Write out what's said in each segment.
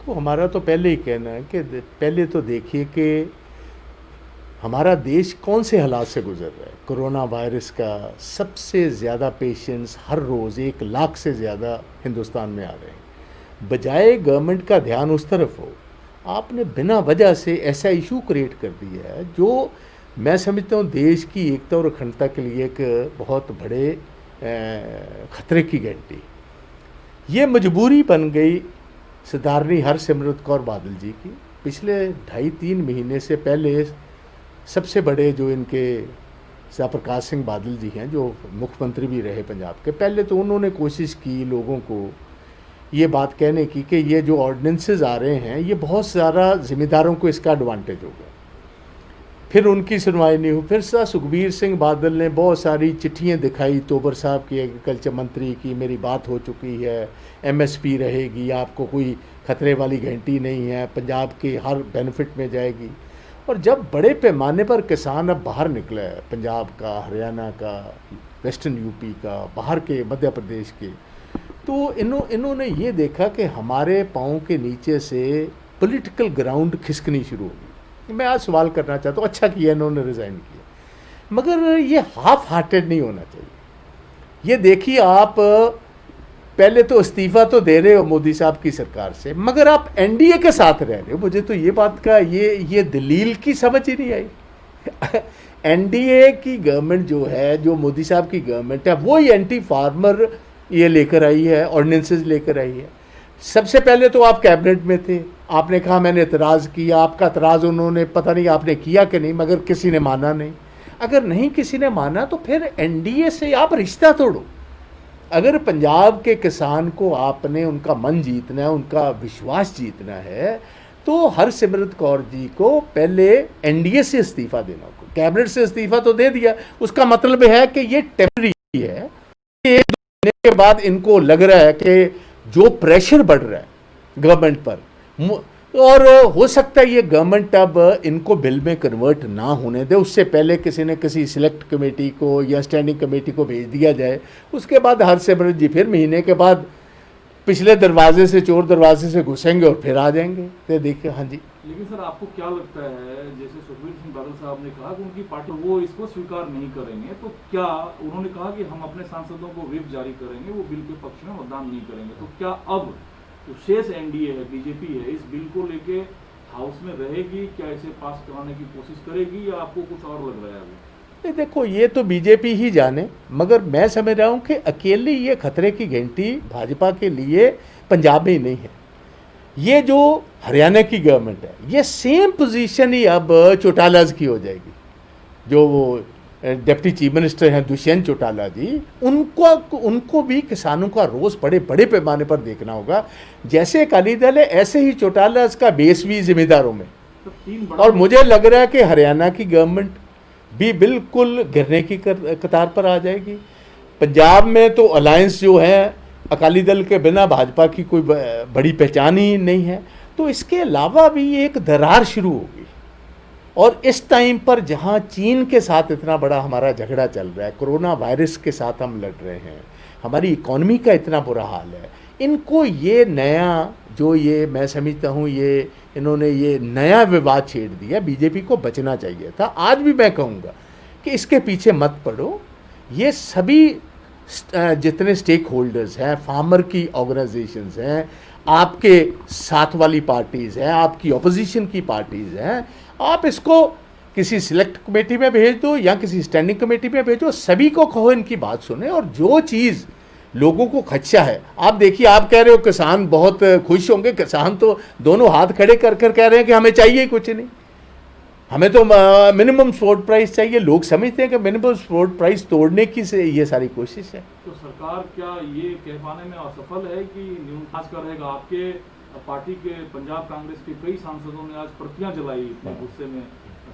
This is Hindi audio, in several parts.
वो हमारा तो पहले ही कहना है कि पहले तो देखिए कि हमारा देश कौन से हालात से गुजर रहा है। कोरोना वायरस का सबसे ज़्यादा पेशेंट्स हर रोज़ 1 लाख से ज़्यादा हिंदुस्तान में आ रहे हैं। बजाय गवर्नमेंट का ध्यान उस तरफ हो, आपने बिना वजह से ऐसा इशू क्रिएट कर दिया है जो मैं समझता हूँ देश की एकता और अखंडता के लिए एक बहुत बड़े ख़तरे की घंटी। ये मजबूरी बन गई सरदारनी हरसिमरत कौर बादल जी की। पिछले 2.5-3 महीने से पहले सबसे बड़े जो इनके प्रकाश सिंह बादल जी हैं, जो मुख्यमंत्री भी रहे पंजाब के, पहले तो उन्होंने कोशिश की लोगों को ये बात कहने की कि ये जो ऑर्डिनेंसेस आ रहे हैं ये बहुत सारा ज़िम्मेदारों को इसका एडवांटेज होगा। फिर उनकी सुनवाई नहीं हुई। फिर सुखबीर सिंह बादल ने बहुत सारी चिट्ठियाँ दिखाई तोमर साहब की, एग्रीकल्चर मंत्री की, मेरी बात हो चुकी है, MSP रहेगी, आपको कोई खतरे वाली घंटी नहीं है, पंजाब के हर बेनिफिट में जाएगी। और जब बड़े पैमाने पर किसान अब बाहर निकला है, पंजाब का, हरियाणा का, वेस्टर्न यूपी का, बाहर के मध्य प्रदेश के, तो इन्होंने ये देखा कि हमारे पाँव के नीचे से पॉलिटिकल ग्राउंड खिसकनी शुरू होगी। मैं आज सवाल करना चाहता हूँ, अच्छा किया इन्होंने रिज़ाइन किया, मगर ये हाफ हार्टेड नहीं होना चाहिए। ये देखिए, आप पहले तो इस्तीफ़ा तो दे रहे हो मोदी साहब की सरकार से, मगर आप NDA के साथ रह रहे हो। मुझे तो ये बात का ये दलील की समझ ही नहीं आई। NDA की गवर्नमेंट जो है, जो मोदी साहब की गवर्नमेंट है, वो ही एंटी फार्मर ये लेकर आई है, ऑर्डिनेंसेस लेकर आई है। सबसे पहले तो आप कैबिनेट में थे, आपने कहा मैंने एतराज़ किया, आपका एतराज़ उन्होंने पता नहीं आपने किया कि नहीं, मगर किसी ने माना नहीं। अगर नहीं किसी ने माना तो फिर NDA से आप रिश्ता तोड़ो। अगर पंजाब के किसान को आपने उनका मन जीतना है, उनका विश्वास जीतना है, तो हरसिमरत कौर जी को पहले NDA से इस्तीफ़ा देना होगा। कैबिनेट से इस्तीफ़ा तो दे दिया, उसका मतलब है कि ये टेम्पररी है। एक दो महीने के बाद इनको लग रहा है कि जो प्रेशर बढ़ रहा है गवर्नमेंट पर, और हो सकता है ये गवर्नमेंट अब इनको बिल में कन्वर्ट ना होने दे, उससे पहले किसी न किसी सिलेक्ट कमेटी को या स्टैंडिंग कमेटी को भेज दिया जाए। उसके बाद हरसिमरत जी फिर महीने के बाद पिछले दरवाजे से, चोर दरवाजे से घुसेंगे और फिर आ जाएंगे। तो देखिए, हाँ जी। लेकिन सर, आपको क्या लगता है, जैसे सुखबीर सिंह बादल साहब ने कहा कि उनकी पार्टी वो इसको स्वीकार नहीं करेंगे, तो क्या उन्होंने कहा कि हम अपने सांसदों को व्हिप जारी करेंगे, वो बिल के पक्ष में मतदान नहीं करेंगे, तो क्या अब जो शेष NDA है, BJP है, इस बिल को लेके हाउस में रहेगी? क्या इसे पास कराने की कोशिश करेगी या आपको कुछ और लग रहा है अभी? देखो, ये तो BJP ही जाने, मगर मैं समझ रहा हूँ कि अकेली ये खतरे की घंटी भाजपा के लिए पंजाब में ही नहीं है। ये जो हरियाणा की गवर्नमेंट है, ये सेम पोजीशन ही अब चौटालाज की हो जाएगी। जो वो डिप्टी चीफ मिनिस्टर हैं दुष्यंत चौटाला जी, उनको भी किसानों का रोष बड़े बड़े पैमाने पर देखना होगा। जैसे अकाली दल है, ऐसे ही चौटाला का बेस भी जिम्मेदारों में। और मुझे लग रहा है कि हरियाणा की गवर्नमेंट भी बिल्कुल गिरने की कतार पर आ जाएगी। पंजाब में तो अलायंस जो है अकाली दल के बिना भाजपा की कोई बड़ी पहचान ही नहीं है। तो इसके अलावा भी एक दरार शुरू होगी। और इस टाइम पर जहां चीन के साथ इतना बड़ा हमारा झगड़ा चल रहा है, कोरोना वायरस के साथ हम लड़ रहे हैं, हमारी इकॉनमी का इतना बुरा हाल है, इनको ये नया जो ये मैं समझता हूँ ये इन्होंने ये नया विवाद छेड़ दिया। बीजेपी को बचना चाहिए था। आज भी मैं कहूँगा कि इसके पीछे मत पड़ो। ये सभी जितने स्टेक होल्डर्स हैं, फार्मर की ऑर्गेनाइजेशंस हैं, आपके साथ वाली पार्टीज़ हैं, आपकी ऑपोजिशन की पार्टीज़ हैं, आप इसको किसी सिलेक्ट कमेटी में भेज दो या किसी स्टैंडिंग कमेटी में भेजो, सभी को कहो इनकी बात सुने। और जो चीज़ लोगों को खदशा है, आप देखिए, आप कह रहे हो किसान बहुत खुश होंगे, किसान तो दोनों हाथ खड़े कर कर कह रहे हैं कि हमें चाहिए कुछ नहीं, हमें तो मिनिमम सपोर्ट प्राइस चाहिए। लोग समझते हैं कि मिनिमम सपोर्ट प्राइस तोड़ने की से ये सारी कोशिश है। तो सरकार क्या ये कह पाने में असफल है कि न्यूनतम रहेगा? आपके पार्टी के पंजाब कांग्रेस के कई सांसदों ने आज प्रतियां जलाई इतने गुस्से में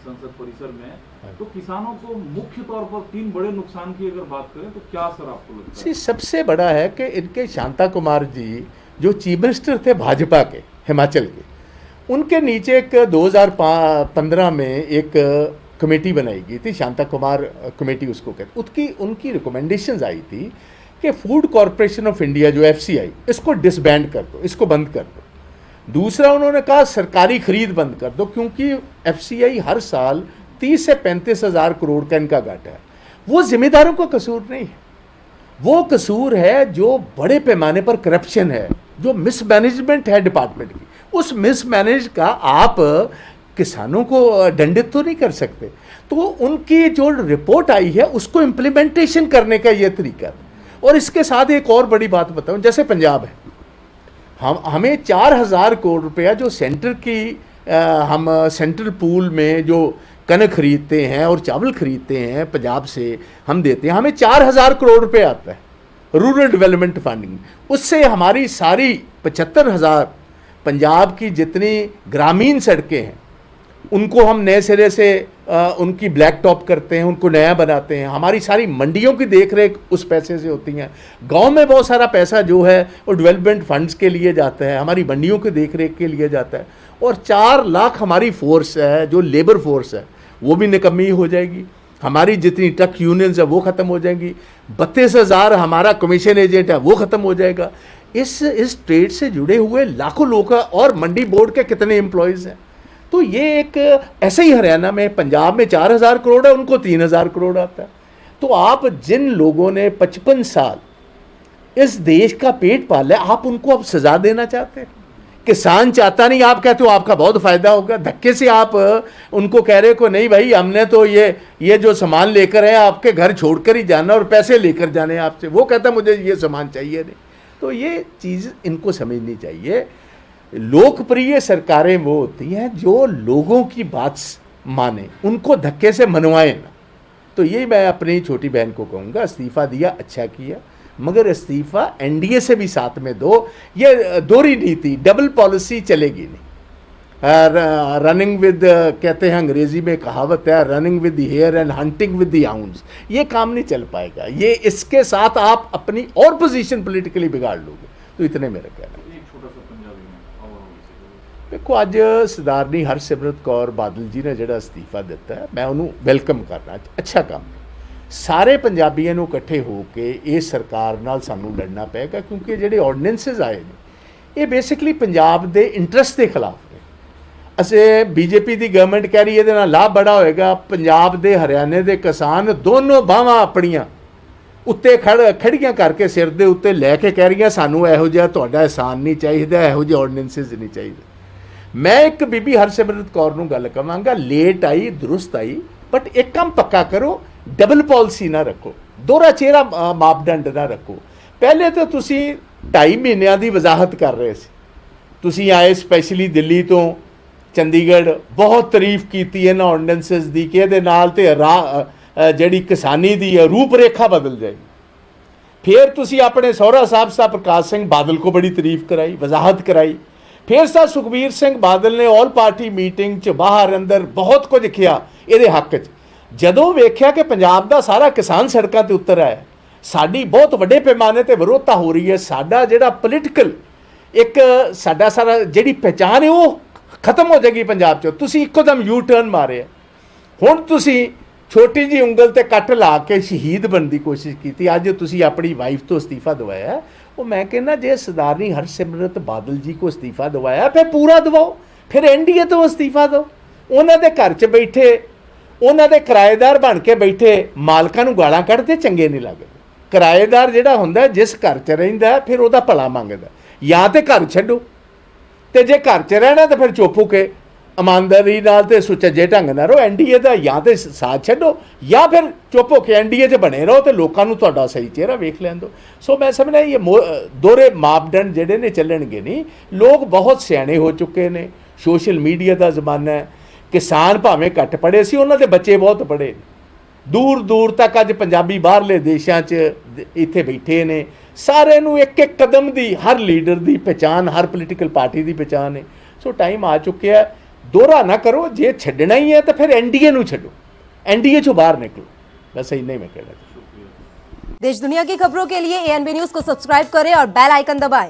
संसद परिसर में। तो किसानों को मुख्य तौर पर 3 बड़े नुकसान की अगर बात करें तो क्या असर आपको लगता है? सबसे बड़ा है कि इनके शांता कुमार जी जो चीफ मिनिस्टर थे भाजपा के हिमाचल के, उनके नीचे एक 2015 में एक कमेटी बनाई गई थी, शांता कुमार कमेटी उसको कहते। उनकी रिकमेंडेशंस आई थी कि फूड कॉरपोरेशन ऑफ इंडिया जो FCI, इसको डिसबैंड कर दो, इसको बंद कर दो। दूसरा उन्होंने कहा सरकारी खरीद बंद कर दो, क्योंकि एफसीआई हर साल 30 से 35 हज़ार करोड़ का इनका घाटा है। वो जिम्मेदारों का कसूर नहीं है, वो कसूर है जो बड़े पैमाने पर करप्शन है, जो मिसमैनेजमेंट है डिपार्टमेंट की। उस मिसमैनेज का आप किसानों को दंडित तो नहीं कर सकते। तो उनकी जो रिपोर्ट आई है उसको इम्प्लीमेंटेशन करने का ये तरीका है। और इसके साथ एक और बड़ी बात बताऊं, जैसे पंजाब है, हमें 4,000 करोड़ रुपया जो सेंटर की हम सेंट्रल पूल में जो कनक खरीदते हैं और चावल खरीदते हैं पंजाब से हम देते हैं, हमें 4,000 करोड़ रुपये आता है रूरल डेवलपमेंट फंडिंग। उससे हमारी सारी 75,000 पंजाब की जितनी ग्रामीण सड़कें हैं उनको हम नए सिरे से उनकी ब्लैक टॉप करते हैं, उनको नया बनाते हैं। हमारी सारी मंडियों की देख रेख उस पैसे से होती हैं। गांव में बहुत सारा पैसा जो है वो डेवलपमेंट फंड्स के लिए जाता है, हमारी मंडियों की देख रेख के लिए जाता है। और 4 लाख हमारी फोर्स है, जो लेबर फोर्स है, वो भी निकम्मी हो जाएगी। हमारी जितनी ट्रक यूनियंस है वो ख़त्म हो जाएंगी। 32,000 हमारा कमीशन एजेंट है वो ख़त्म हो जाएगा। इस ट्रेड से जुड़े हुए लाखों लोग और मंडी बोर्ड के कितने एम्प्लॉयज़ हैं। तो ये एक ऐसे ही हरियाणा में, पंजाब में 4,000 करोड़ है, उनको 3,000 करोड़ आता है। तो आप जिन लोगों ने 55 साल इस देश का पेट पाला है, आप उनको अब सजा देना चाहते हैं। किसान चाहता नहीं, आप कहते हो आपका बहुत फ़ायदा होगा। धक्के से आप उनको कह रहे हो नहीं भाई, हमने तो ये जो सामान लेकर है आपके घर छोड़कर ही जाना और पैसे लेकर जाने आपसे। वो कहता मुझे ये सामान चाहिए नहीं। तो ये चीज़ इनको समझनी चाहिए। लोकप्रिय सरकारें वो होती हैं जो लोगों की बात माने, उनको धक्के से मनवाएं ना। तो ये मैं अपनी छोटी बहन को कहूँगा, इस्तीफ़ा दिया अच्छा किया, मगर इस्तीफ़ा एनडीए से भी साथ में दो। ये दोहरी नीति, डबल पॉलिसी चलेगी नहीं। रनिंग विद, कहते हैं अंग्रेजी में कहावत है, running with the hare and hunting with the hounds. ये काम नहीं चल पाएगा। ये इसके साथ आप अपनी और पोजीशन पॉलिटिकली बिगाड़ लोगे। तो इतने मेरा कहना है। देखो, ਅੱਜ ਸਰਦਾਰਨੀ ਹਰਸਿਮਰਤ ਕੌਰ ਬਾਦਲ ਜੀ ਨੇ ਜਿਹੜਾ ਅਸਤੀਫਾ ਦਿੱਤਾ ਹੈ, ਮੈਂ ਉਹਨੂੰ ਵੈਲਕਮ ਕਰਨਾ। ਅੱਛਾ ਕੰਮ। ਸਾਰੇ ਪੰਜਾਬੀਆਂ ਨੂੰ ਇਕੱਠੇ ਹੋ ਕੇ ਇਹ ਸਰਕਾਰ ਨਾਲ ਸਾਨੂੰ ਲੜਨਾ ਪਏਗਾ, ਕਿਉਂਕਿ ਜਿਹੜੇ ਆਰਡੀਨੈਂਸਸ ਆਏ ਨੇ ਇਹ ਬੇਸਿਕਲੀ ਪੰਜਾਬ ਦੇ ਇੰਟਰਸਟ ਦੇ ਖਿਲਾਫ ਨੇ। ਅਸੀਂ ਬੀਜੇਪੀ ਦੀ ਗਵਰਨਮੈਂਟ ਕਹਿ ਰਹੀ ਇਹਦੇ ਨਾਲ ਲਾਭ ਬੜਾ ਹੋਏਗਾ। ਪੰਜਾਬ ਦੇ ਹਰਿਆਣੇ ਦੇ ਕਿਸਾਨ ਦੋਨੋਂ ਬਾਹਾਂ ਆਪਣੀਆਂ ਉੱਤੇ ਖੜੀਆਂ ਕਰਕੇ ਸਿਰ ਦੇ ਉੱਤੇ ਲੈ ਕੇ ਕਹਿ ਰਹੀਆਂ ਸਾਨੂੰ ਇਹੋ ਜਿਹਾ ਤੁਹਾਡਾ ਅਹਿਸਾਨ ਨਹੀਂ ਚਾਹੀਦਾ, ਇਹੋ ਜਿਹੇ ਆਰਡੀਨੈਂਸਸ ਨਹੀਂ ਚਾਹੀਦੇ। मैं एक बीबी हरसिमरत कौर ਨੂੰ ਗੱਲ ਕਵਾਂਗਾ, ਲੇਟ ਆਈ ਦਰੁਸਤ ਆਈ, ਬਟ ਇੱਕ ਕੰਮ ਪੱਕਾ ਕਰੋ, ਡਬਲ ਪਾਲਿਸੀ ਨਾ ਰੱਖੋ, ਦੋਹਰਾ ਚਿਹਰਾ ਮਾਪਦੰਡ ਨਾ ਰੱਖੋ। ਪਹਿਲੇ ਤਾਂ ਤੁਸੀਂ 2.5 ਮਹੀਨਿਆਂ ਦੀ ਵਜ਼ਾਹਤ ਕਰ ਰਹੇ ਸੀ। ਤੁਸੀਂ ਆਏ ਸਪੈਸ਼ਲੀ ਦਿੱਲੀ ਤੋਂ, ਚੰਡੀਗੜ੍ਹ, ਬਹੁਤ ਤਾਰੀਫ ਕੀਤੀ ਇਹਨਾਂ ਆਰਡੀਨੈਂਸਸ ਦੀ ਕਿ ਇਹਦੇ ਨਾਲ ਤੇ ਜਿਹੜੀ ਕਿਸਾਨੀ ਦੀ ਰੂਪ ਰੇਖਾ ਬਦਲ ਜਾਏਗੀ। ਫਿਰ ਤੁਸੀਂ ਆਪਣੇ ਸਹੁਰਾ ਸਾਹਿਬ ਪ੍ਰਕਾਸ਼ ਸਿੰਘ ਬਾਦਲ ਕੋ ਬੜੀ ਤਾਰੀਫ ਕਰਾਈ, ਵਜ਼ਾਹਤ ਕਰਾਈ। फिर साहब सुखबीर सिंह बादल ने ऑल पार्टी मीटिंग च बाहर अंदर बहुत कुछ किया ये हक च। जदों वेख्या कि पंजाब का सारा किसान सड़कों ते उतर आया, साड़ी बहुत वड्डे पैमाने ते विरोधता हो रही है, साडा जिहड़ा पोलिटिकल एक साडा सारा जिहड़ी पहचान है वो खत्म हो जाएगी पंजाब च। तुसीं इकोदम यू टर्न मारे, हुण तुसीं छोटी जी उंगल ते कट ला के शहीद बनने की कोशिश की। अज तुसीं अपनी वाइफ तो इस्तीफा दवाया। वो मैं कहना जे सरदारनी हरसिमरत बादल जी को इस्तीफा दवाया फिर पूरा दवाओ, फिर एनडीए तो इस्तीफा दो। उन्होंने घर च बैठे, उन्होंने किराएदार बन के बैठे मालकां नूं गालां कढ़दे चंगे नहीं लगदे। किराएदार जिहड़ा हुंदा जिस घर च रहिंदा फिर उहदा भला मंगदा, या तो घर छड्डो, ते जे घर च रहना तो फिर चुप के ईमानदारी नाल ते सुचज्जे ढंग नाल रहो। एनडीए का या तो साथ छड्डो या फिर चुप होकर एनडीए च बने रहो तो लोगों को तुहाडा सही चेहरा वेख लैन दो। सो मैं समझना ये दोहरे मापदंड जिहड़े ने चलणगे नहीं। लोग बहुत सियाणे हो चुके ने, सोशल मीडिया का जमाना है। किसान भावें घट पढ़े सी, उन्हां दे बच्चे बहुत पढ़े, दूर दूर तक अज पंजाबी बाहरले देशां च इत्थे बैठे ने। सारे नूं एक एक कदम दी हर लीडर की पहचान, हर पोलीटिकल पार्टी की पहचान है। सो टाइम आ चुके है, दोहरा ना करो। जे छड्डना ही है तो फिर एनडीए नूं छड्डो, एनडीए चों बाहर निकलो। बस इन्ना ही मैं कहना। देश दुनिया की खबरों के लिए एएनबी न्यूज को सब्सक्राइब करें और बेल आइकन दबाएं।